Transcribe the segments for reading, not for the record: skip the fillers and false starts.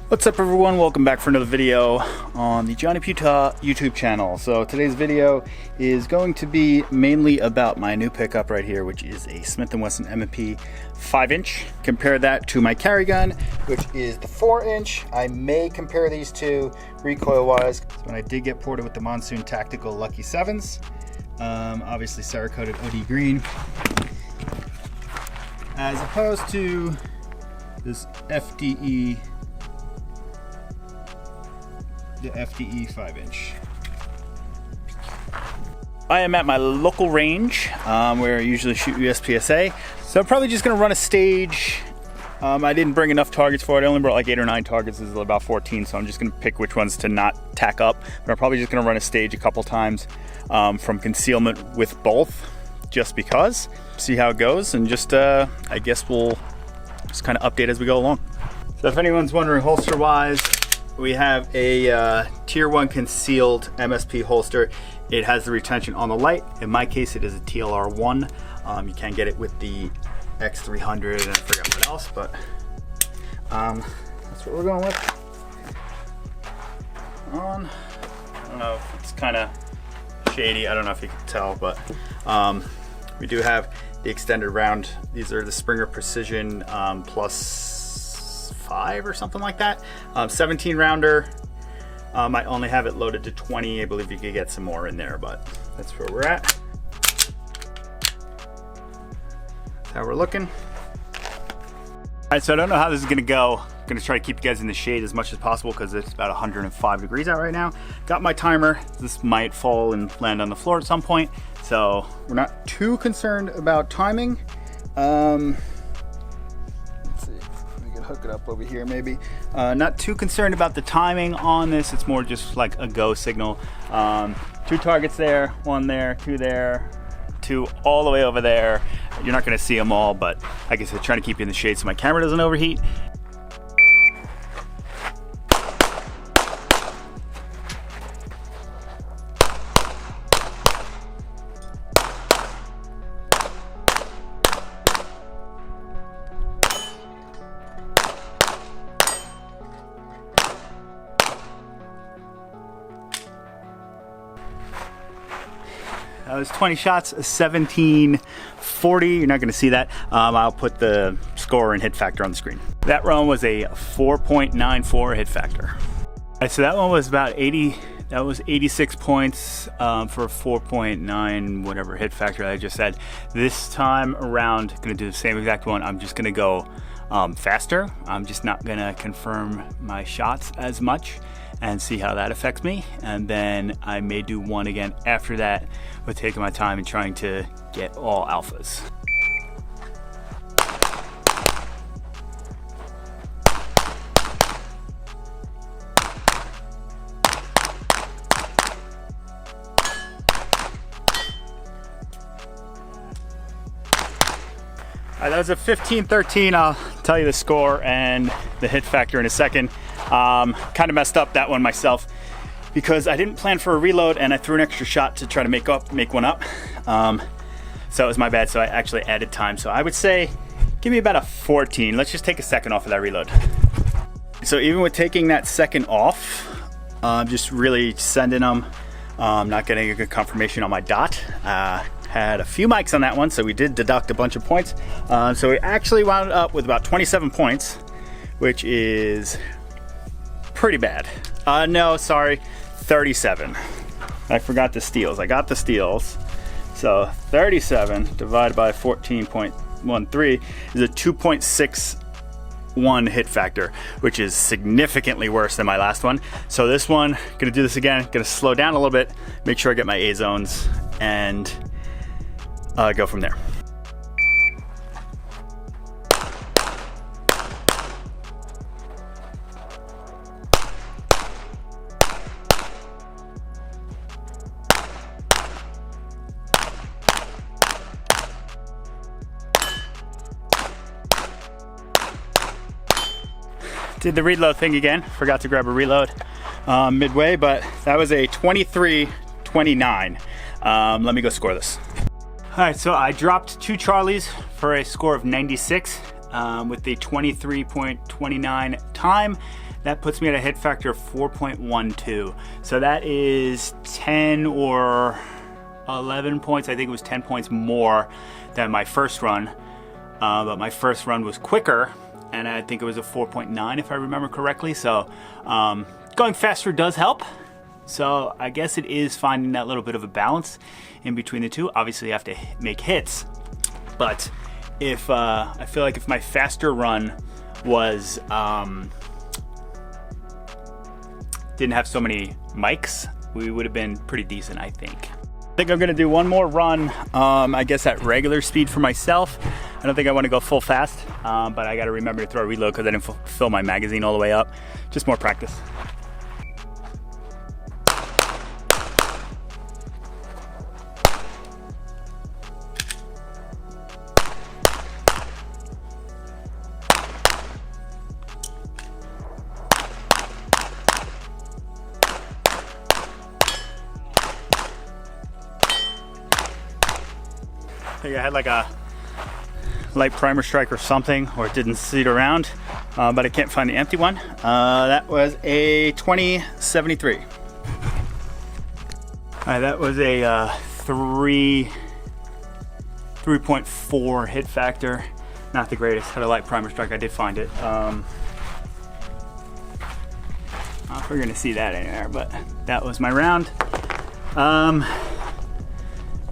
What's up everyone, welcome back for another video on the Johnny Putah YouTube channel. So today's video is going to be mainly about my new pickup right here, which is a Smith & Wesson M&P 5-inch. Compare that to my carry gun, which is the 4-inch. I may compare these two recoil wise. So when I did get ported with the Monsoon Tactical Lucky 7s, obviously Cerakoted OD green, as opposed to this FDE, the FDE 5-inch. I am at my local range where I usually shoot USPSA. So I'm probably just gonna run a stage. I didn't bring enough targets for it. I only brought like 8 or 9 targets. This is about 14, so I'm just gonna pick which ones to not tack up. But I'm probably just gonna run a stage a couple times from concealment with both, just because. See how it goes, and just I guess we'll just kind of update as we go along. So if anyone's wondering holster wise, we have a tier 1 concealed MSP holster. It has the retention on the light. In my case, it is a TLR1. You can get it with the X300 and I forgot what else, but that's what we're going with. I don't know if it's kind of shady. I don't know if you can tell, but we do have the extended round. These are the Springer Precision plus 5 or something like that. 17 rounder. I only have it loaded to 20. I believe you could get some more in there, but that's where we're at. That's how we're looking. All right, so I don't know how this is gonna go. I'm gonna try to keep you guys in the shade as much as possible because it's about 105 degrees out right now. Got my timer. This might fall and land on the floor at some point, so we're not too concerned about timing. Hook it up over here maybe. Not too concerned about the timing on this. It's more just like a go signal. 2 targets there, 1 there, 2 there, 2 all the way over there. You're not going to see them all, but like I said, trying to keep you in the shade so my camera doesn't overheat. That was 20 shots, 1740. You're not gonna see that. I'll put the score and hit factor on the screen. That run was a 4.94 hit factor. All right, so that one was about 80, that was 86 points for a 4.9 whatever hit factor that I just said. This time around, gonna do the same exact one. I'm just gonna go faster. I'm just not gonna confirm my shots as much and see how that affects me, and then I may do one again after that with taking my time and trying to get all alphas. That was a 15-13. I'll tell you the score and the hit factor in a second. Kind of messed up that one myself because I didn't plan for a reload and I threw an extra shot to try to make one up. So it was my bad. So I actually added time. So I would say give me about a 14. Let's just take a second off of that reload. So even with taking that second off, just really sending them, not getting a good confirmation on my dot. Had a few mics on that one, so we did deduct a bunch of points. So we actually wound up with about 27 points, which is pretty bad. No, sorry, 37. I forgot the steals. I got the steals. So 37 divided by 14.13 is a 2.61 hit factor, which is significantly worse than my last one. So this one, gonna do this again, gonna slow down a little bit, make sure I get my A zones, and go from there. Did the reload thing again. Forgot to grab a reload midway, but that was a 23-29. Let me go score this. All right, so I dropped 2 Charlies for a score of 96 with the 23.29 time. That puts me at a hit factor of 4.12. So that is 10 or 11 points. I think it was 10 points more than my first run. But my first run was quicker, and I think it was a 4.9 if I remember correctly. So going faster does help. So I guess it is finding that little bit of a balance in between the two. Obviously you have to make hits, but if I feel like if my faster run was didn't have so many mics, we would have been pretty decent, I think. I think I'm gonna do one more run, I guess at regular speed for myself. I don't think I wanna go full fast, but I gotta remember to throw a reload because I didn't fill my magazine all the way up. Just more practice. I think I had like a light primer strike or something, or it didn't seat around, but I can't find the empty one. That was a 2073. All right, that was a 3.4 hit factor. Not the greatest. Had a light primer strike. I did find it. I don't know if we're gonna see that in there, but that was my round.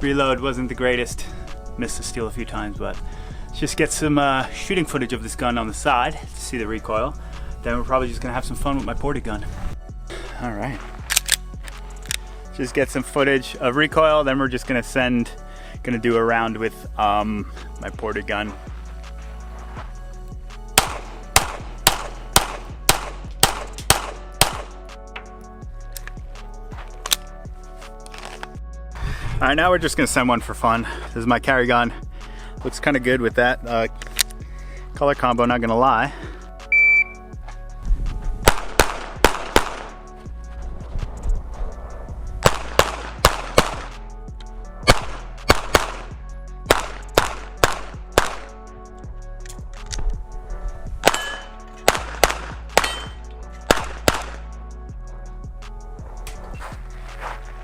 Reload wasn't the greatest. Missed the steel a few times, but let's just get some shooting footage of this gun on the side to see the recoil. Then we're probably just gonna have some fun with my ported gun. All right, just get some footage of recoil. Then we're just gonna do a round with my ported gun. All right, now we're just gonna send one for fun. This is my carry gun. Looks kind of good with that color combo, not gonna lie.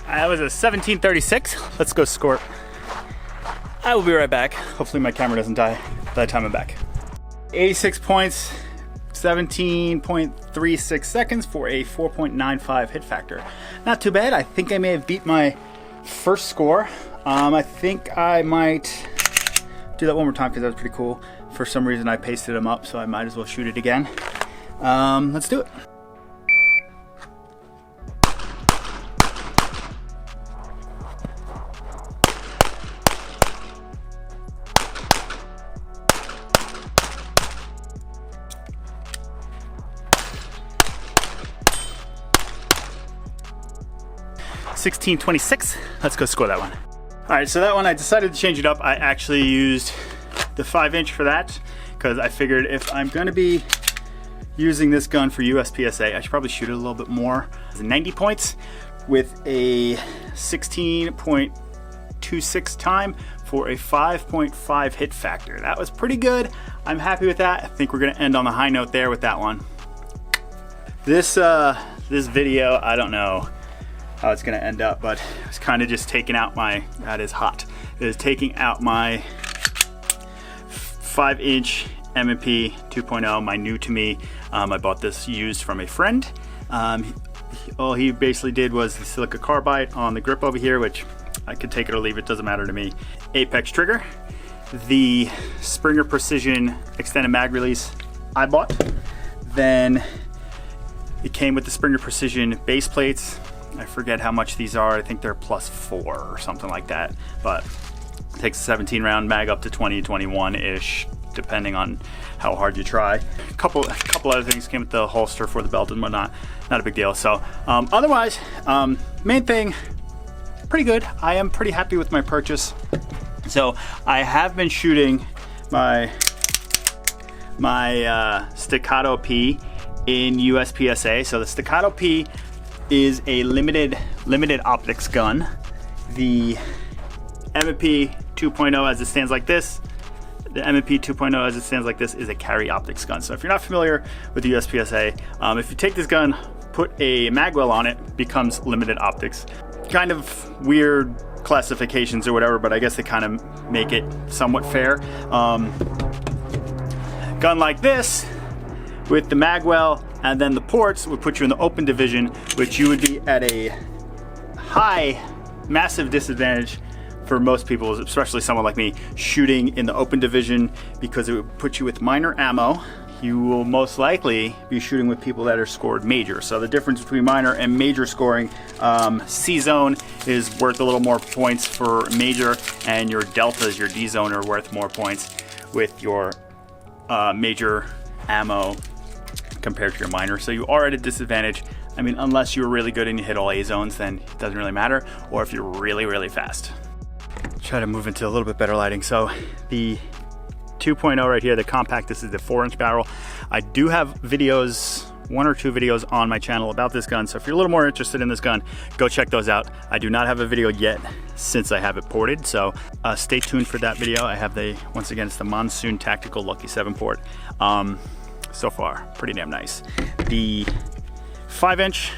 That was a 1736. Let's go score it. I will be right back. Hopefully my camera doesn't die by the time I'm back. 86 points, 17.36 seconds for a 4.95 hit factor. Not too bad. I think I may have beat my first score. I think I might do that one more time because that was pretty cool. For some reason I pasted them up, so I might as well shoot it again. Let's do it. $16.26. Let's go score that one. All right, so that one I decided to change it up. I actually used the 5-inch for that because I figured if I'm gonna be using this gun for USPSA, I should probably shoot it a little bit more. 90 points with a 16.26 time for a 5.5 hit factor. That was pretty good. I'm happy with that. I think we're gonna end on the high note there with that one. This video, I don't know how it's gonna end up, but it's kind of just taking out my, that is hot. It is taking out my 5-inch M&P 2.0, my new to me. I bought this used from a friend. All he basically did was the silica carbide on the grip over here, which I could take it or leave it, doesn't matter to me. Apex trigger. The Springer Precision extended mag release I bought. Then it came with the Springer Precision base plates. I forget how much these are. I think they're +4 or something like that. But it takes a 17 round mag up to 20, 21-ish, depending on how hard you try. A couple other things came with the holster for the belt and whatnot. Not a big deal. So otherwise, main thing, pretty good. I am pretty happy with my purchase. So I have been shooting my Staccato P in USPSA. So the Staccato P is a limited optics gun. The M&P 2.0 as it stands like this the M&P 2.0 as it stands like this is a carry optics gun. So if you're not familiar with the USPSA, if you take this gun, put a magwell on it, becomes limited optics. Kind of weird classifications or whatever, but I guess they kind of make it somewhat fair. Gun like this with the magwell and then the ports would put you in the open division, which you would be at a high, massive disadvantage for most people, especially someone like me, shooting in the open division, because it would put you with minor ammo. You will most likely be shooting with people that are scored major. So the difference between minor and major scoring, C zone is worth a little more points for major, and your deltas, your D zone, are worth more points with your major ammo compared to your minor. So you are at a disadvantage. I mean, unless you're really good and you hit all A zones, then it doesn't really matter, or if you're really, really fast. Try to move into a little bit better lighting. So the 2.0 right here, the compact, this is the 4-inch barrel. I do have videos, 1 or 2 videos on my channel about this gun, so if you're a little more interested in this gun, go check those out. I do not have a video yet since I have it ported, so stay tuned for that video. I have once again, it's the Monsoon Tactical Lucky 7 port. So far, pretty damn nice. The 5-inch,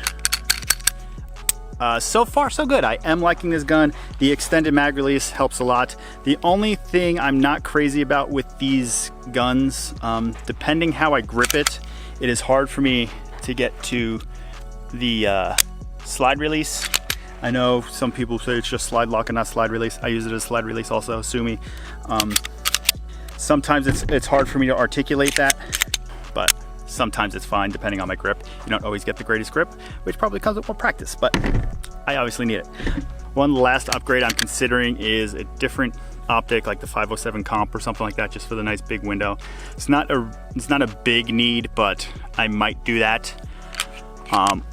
so far so good. I am liking this gun. The extended mag release helps a lot. The only thing I'm not crazy about with these guns, depending how I grip it, it is hard for me to get to the slide release. I know some people say it's just slide lock and not slide release. I use it as slide release also, sue me. Sometimes it's hard for me to articulate that, but sometimes it's fine depending on my grip. You don't always get the greatest grip, which probably comes with more practice, but I obviously need it. One last upgrade I'm considering is a different optic, like the 507 comp or something like that, just for the nice big window. It's not a big need, but I might do that.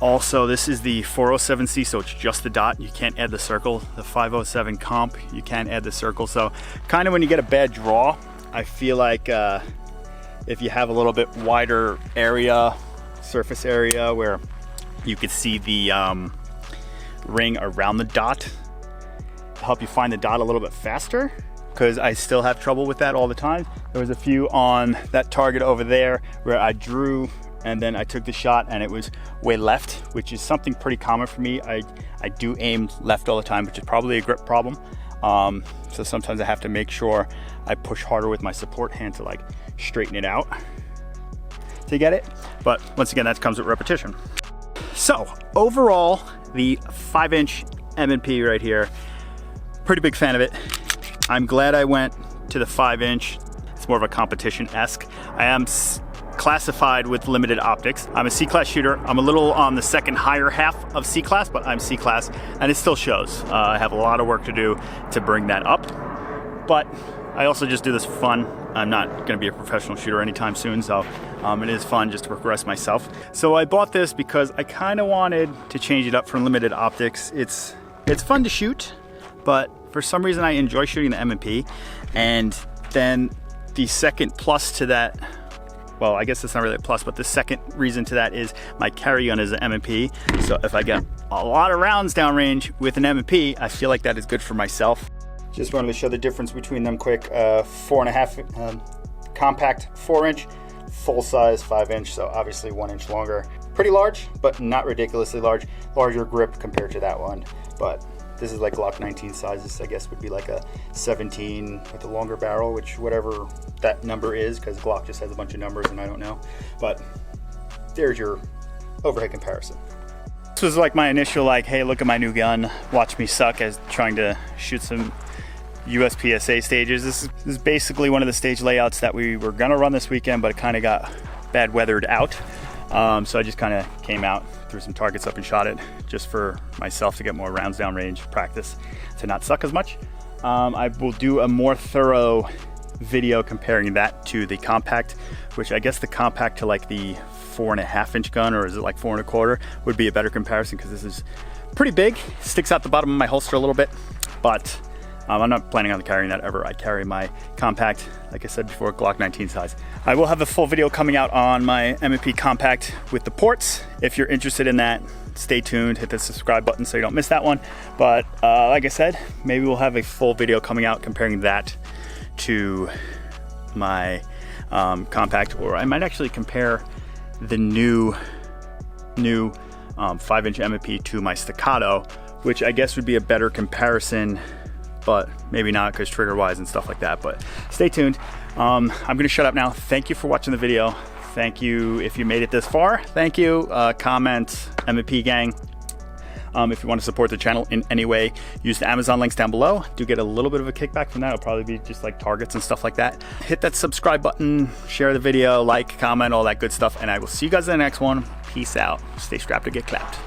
Also, this is the 407C, so it's just the dot. You can't add the circle. The 507 comp, you can add the circle. So kind of when you get a bad draw, I feel like if you have a little bit wider area, surface area, where you could see the ring around the dot, to help you find the dot a little bit faster, because I still have trouble with that all the time. There was a few on that target over there where I drew and then I took the shot and it was way left, which is something pretty common for me. I do aim left all the time, which is probably a grip problem. So sometimes I have to make sure I push harder with my support hand to like straighten it out to get it. But once again, that comes with repetition. So overall, the 5-inch M&P right here, pretty big fan of it. I'm glad I went to the 5-inch. It's more of a competition-esque. I am classified with limited optics. I'm a C-class shooter. I'm a little on the second higher half of C-class, but I'm C-class, and it still shows. I have a lot of work to do to bring that up, but I also just do this for fun. I'm not gonna be a professional shooter anytime soon, so it is fun just to progress myself. So I bought this because I kind of wanted to change it up from limited optics. It's fun to shoot, but for some reason I enjoy shooting the M&P, and then the second plus to that, well, I guess it's not really a plus, but the second reason to that is my carry gun is an M&P. So if I get a lot of rounds downrange with an M&P, I feel like that is good for myself. Just wanted to show the difference between them quick. 4.5 compact 4-inch, full size 5-inch, so obviously 1 inch longer. Pretty large, but not ridiculously large. Larger grip compared to that one, but this is like Glock 19 sizes. I guess would be like a 17 with a longer barrel, which whatever that number is, because Glock just has a bunch of numbers and I don't know. But there's your overhead comparison. This was like my initial like, hey, look at my new gun, watch me suck, as trying to shoot some USPSA stages. This is basically one of the stage layouts that we were gonna run this weekend, but it kind of got bad weathered out. So I just kind of came out, threw some targets up and shot it just for myself to get more rounds downrange, practice to not suck as much. I will do a more thorough video comparing that to the compact, which I guess the compact to like the 4.5-inch gun, or is it like 4.25, would be a better comparison, because this is pretty big, sticks out the bottom of my holster a little bit, but I'm not planning on carrying that ever. I carry my compact, like I said before, Glock 19 size. I will have a full video coming out on my M&P compact with the ports. If you're interested in that, stay tuned, hit the subscribe button so you don't miss that one. But like I said, maybe we'll have a full video coming out comparing that to my compact, or I might actually compare the new 5-inch M&P to my Staccato, which I guess would be a better comparison, but maybe not because trigger wise and stuff like that. But stay tuned. I'm gonna shut up now. Thank you for watching the video. Thank you if you made it this far. Thank you. Comment, M&P gang. If you want to support the channel in any way, use the Amazon links down below. Do get a little bit of a kickback from that. It'll probably be just like targets and stuff like that. Hit that subscribe button, share the video, like, comment, all that good stuff, and I will see you guys in the next one. Peace out. Stay strapped to get clapped.